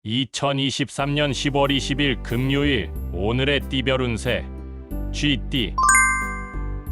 2023년 10월 20일 금요일 오늘의 띠별 운세 쥐띠.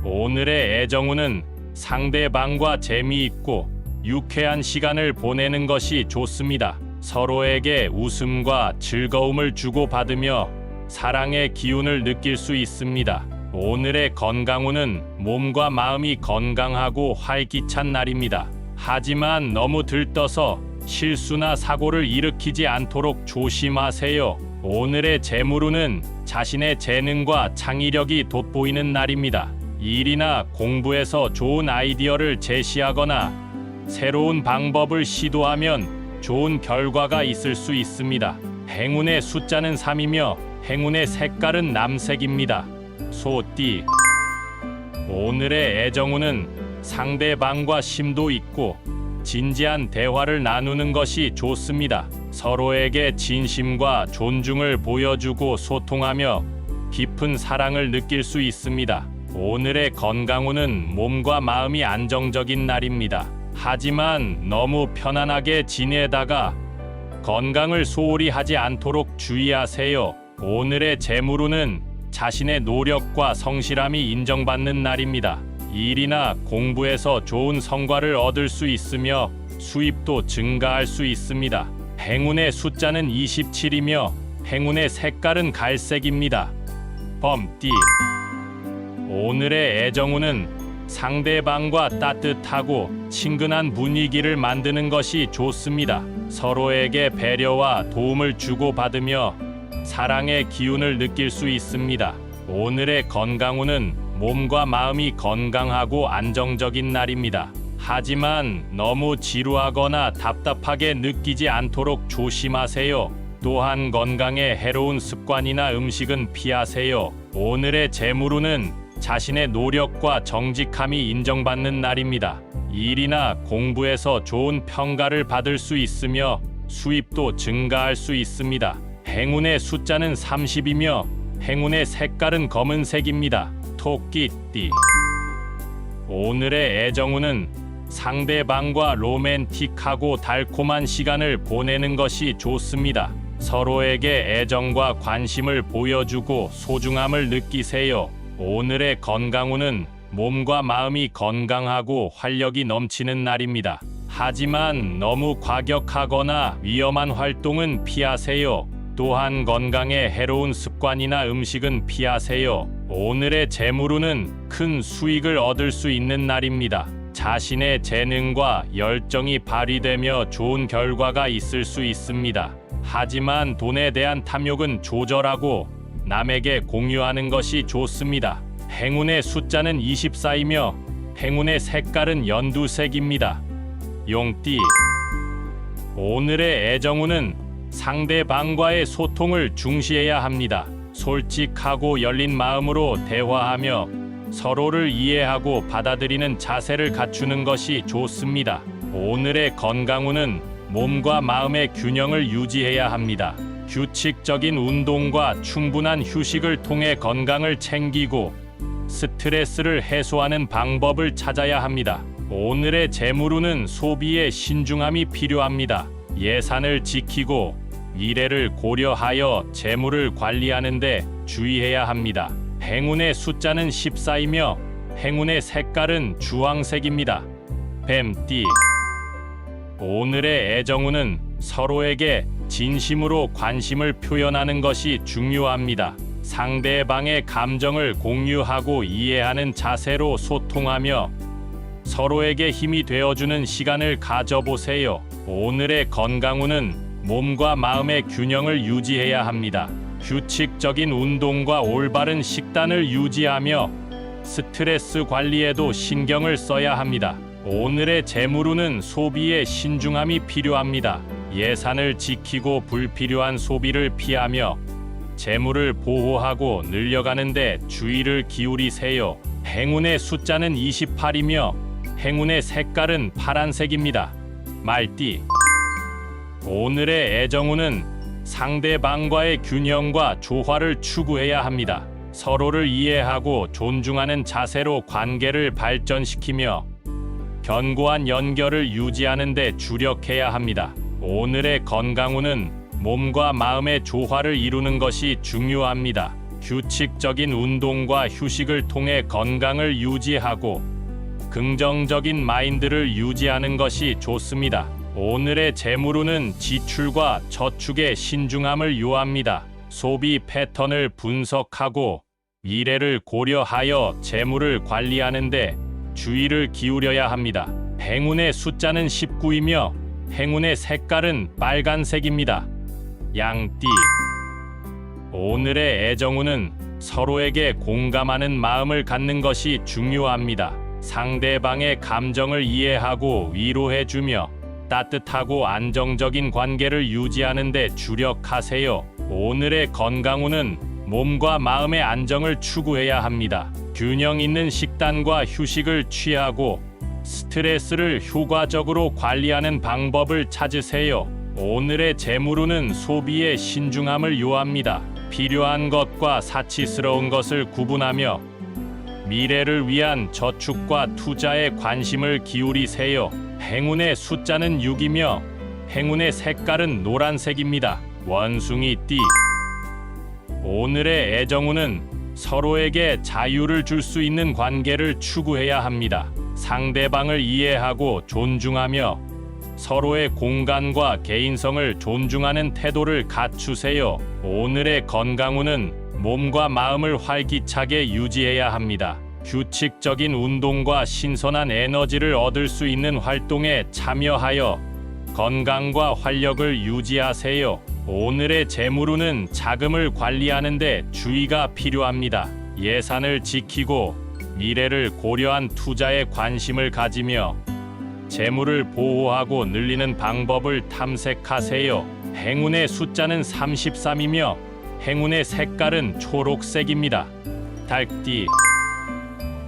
오늘의 애정운은 상대방과 재미있고 유쾌한 시간을 보내는 것이 좋습니다. 서로에게 웃음과 즐거움을 주고받으며 사랑의 기운을 느낄 수 있습니다. 오늘의 건강운은 몸과 마음이 건강하고 활기찬 날입니다. 하지만 너무 들떠서 실수나 사고를 일으키지 않도록 조심하세요. 오늘의 재물운은 자신의 재능과 창의력이 돋보이는 날입니다. 일이나 공부에서 좋은 아이디어를 제시하거나 새로운 방법을 시도하면 좋은 결과가 있을 수 있습니다. 행운의 숫자는 3이며 행운의 색깔은 남색입니다. 소띠. 오늘의 애정운은 상대방과 심도 있고 진지한 대화를 나누는 것이 좋습니다. 서로에게 진심과 존중을 보여주고 소통하며 깊은 사랑을 느낄 수 있습니다. 오늘의 건강운은 몸과 마음이 안정적인 날입니다. 하지만 너무 편안하게 지내다가 건강을 소홀히 하지 않도록 주의하세요. 오늘의 재물운은 자신의 노력과 성실함이 인정받는 날입니다. 일이나 공부에서 좋은 성과를 얻을 수 있으며 수입도 증가할 수 있습니다. 행운의 숫자는 27이며 행운의 색깔은 갈색입니다. 범띠. 오늘의 애정운은 상대방과 따뜻하고 친근한 분위기를 만드는 것이 좋습니다. 서로에게 배려와 도움을 주고받으며 사랑의 기운을 느낄 수 있습니다. 오늘의 건강운은 몸과 마음이 건강하고 안정적인 날입니다. 하지만 너무 지루하거나 답답하게 느끼지 않도록 조심하세요. 또한 건강에 해로운 습관이나 음식은 피하세요. 오늘의 재물운은 자신의 노력과 정직함이 인정받는 날입니다. 일이나 공부에서 좋은 평가를 받을 수 있으며 수입도 증가할 수 있습니다. 행운의 숫자는 30이며 행운의 색깔은 검은색입니다. 토끼띠. 오늘의 애정운은 상대방과 로맨틱하고 달콤한 시간을 보내는 것이 좋습니다. 서로에게 애정과 관심을 보여주고 소중함을 느끼세요. 오늘의 건강운은 몸과 마음이 건강하고 활력이 넘치는 날입니다. 하지만 너무 과격하거나 위험한 활동은 피하세요. 또한 건강에 해로운 습관이나 음식은 피하세요. 오늘의 재물운은 큰 수익을 얻을 수 있는 날입니다. 자신의 재능과 열정이 발휘되며 좋은 결과가 있을 수 있습니다. 하지만 돈에 대한 탐욕은 조절하고 남에게 공유하는 것이 좋습니다. 행운의 숫자는 24이며 행운의 색깔은 연두색입니다. 용띠. 오늘의 애정운은 상대방과의 소통을 중시해야 합니다. 솔직하고 열린 마음으로 대화하며 서로를 이해하고 받아들이는 자세를 갖추는 것이 좋습니다. 오늘의 건강운은 몸과 마음의 균형을 유지해야 합니다. 규칙적인 운동과 충분한 휴식을 통해 건강을 챙기고 스트레스를 해소하는 방법을 찾아야 합니다. 오늘의 재물운은 소비에 신중함이 필요합니다. 예산을 지키고 미래를 고려하여 재물을 관리하는 데 주의해야 합니다. 행운의 숫자는 14이며 행운의 색깔은 주황색입니다. 뱀띠. 오늘의 애정운은 서로에게 진심으로 관심을 표현하는 것이 중요합니다. 상대방의 감정을 공유하고 이해하는 자세로 소통하며 서로에게 힘이 되어주는 시간을 가져보세요. 오늘의 건강운은 몸과 마음의 균형을 유지해야 합니다. 규칙적인 운동과 올바른 식단을 유지하며 스트레스 관리에도 신경을 써야 합니다. 오늘의 재물운은 소비에 신중함이 필요합니다. 예산을 지키고 불필요한 소비를 피하며 재물을 보호하고 늘려가는 데 주의를 기울이세요. 행운의 숫자는 28이며 행운의 색깔은 파란색입니다. 말띠. 오늘의 애정운은 상대방과의 균형과 조화를 추구해야 합니다. 서로를 이해하고 존중하는 자세로 관계를 발전시키며 견고한 연결을 유지하는 데 주력해야 합니다. 오늘의 건강운은 몸과 마음의 조화를 이루는 것이 중요합니다. 규칙적인 운동과 휴식을 통해 건강을 유지하고 긍정적인 마인드를 유지하는 것이 좋습니다. 오늘의 재물운은 지출과 저축의 신중함을 요합니다. 소비 패턴을 분석하고 미래를 고려하여 재물을 관리하는 데 주의를 기울여야 합니다. 행운의 숫자는 19이며 행운의 색깔은 빨간색입니다. 양띠. 오늘의 애정운은 서로에게 공감하는 마음을 갖는 것이 중요합니다. 상대방의 감정을 이해하고 위로해주며 따뜻하고 안정적인 관계를 유지하는 데 주력하세요. 오늘의 건강운은 몸과 마음의 안정을 추구해야 합니다. 균형 있는 식단과 휴식을 취하고 스트레스를 효과적으로 관리하는 방법을 찾으세요. 오늘의 재물운은 소비의 신중함을 요합니다. 필요한 것과 사치스러운 것을 구분하며 미래를 위한 저축과 투자에 관심을 기울이세요. 행운의 숫자는 6이며 행운의 색깔은 노란색입니다. 원숭이띠. 오늘의 애정운은 서로에게 자유를 줄 수 있는 관계를 추구해야 합니다. 상대방을 이해하고 존중하며 서로의 공간과 개인성을 존중하는 태도를 갖추세요. 오늘의 건강운은 몸과 마음을 활기차게 유지해야 합니다. 규칙적인 운동과 신선한 에너지를 얻을 수 있는 활동에 참여하여 건강과 활력을 유지하세요. 오늘의 재물운은 자금을 관리하는 데 주의가 필요합니다. 예산을 지키고 미래를 고려한 투자에 관심을 가지며 재물을 보호하고 늘리는 방법을 탐색하세요. 행운의 숫자는 33이며 행운의 색깔은 초록색입니다. 달띠.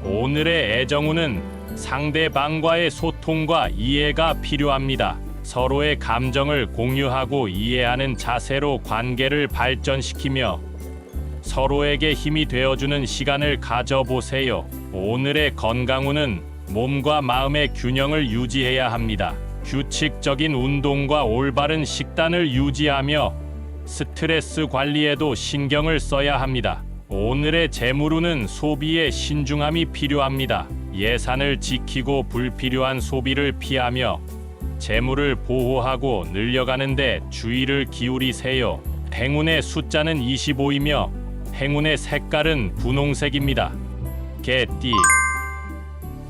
오늘의 애정운은 상대방과의 소통과 이해가 필요합니다. 서로의 감정을 공유하고 이해하는 자세로 관계를 발전시키며 서로에게 힘이 되어주는 시간을 가져보세요. 오늘의 건강운은 몸과 마음의 균형을 유지해야 합니다. 규칙적인 운동과 올바른 식단을 유지하며 스트레스 관리에도 신경을 써야 합니다. 오늘의 재물운은 소비에 신중함이 필요합니다. 예산을 지키고 불필요한 소비를 피하며 재물을 보호하고 늘려가는 데 주의를 기울이세요. 행운의 숫자는 25이며 행운의 색깔은 분홍색입니다. 개띠.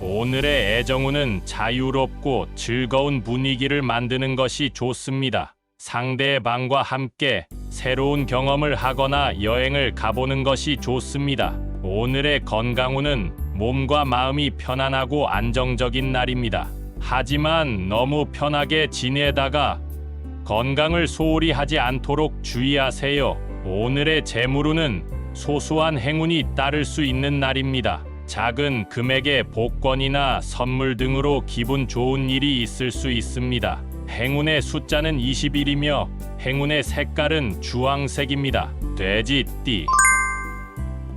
오늘의 애정운은 자유롭고 즐거운 분위기를 만드는 것이 좋습니다. 상대방과 함께 새로운 경험을 하거나 여행을 가보는 것이 좋습니다. 오늘의 건강운은 몸과 마음이 편안하고 안정적인 날입니다. 하지만 너무 편하게 지내다가 건강을 소홀히 하지 않도록 주의하세요. 오늘의 재물운은 소소한 행운이 따를 수 있는 날입니다. 작은 금액의 복권이나 선물 등으로 기분 좋은 일이 있을 수 있습니다. 행운의 숫자는 21이며 행운의 색깔은 주황색입니다. 돼지띠.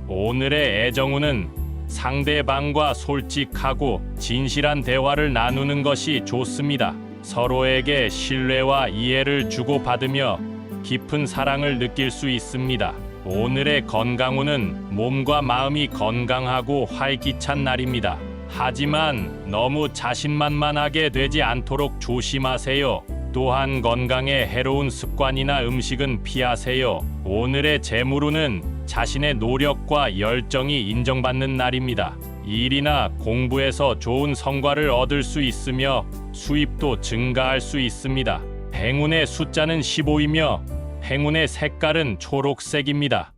오늘의 애정운은 상대방과 솔직하고 진실한 대화를 나누는 것이 좋습니다. 서로에게 신뢰와 이해를 주고받으며 깊은 사랑을 느낄 수 있습니다. 오늘의 건강운은 몸과 마음이 건강하고 활기찬 날입니다. 하지만 너무 자신만만하게 되지 않도록 조심하세요. 또한 건강에 해로운 습관이나 음식은 피하세요. 오늘의 재물운은 자신의 노력과 열정이 인정받는 날입니다. 일이나 공부에서 좋은 성과를 얻을 수 있으며 수입도 증가할 수 있습니다. 행운의 숫자는 15이며 행운의 색깔은 초록색입니다.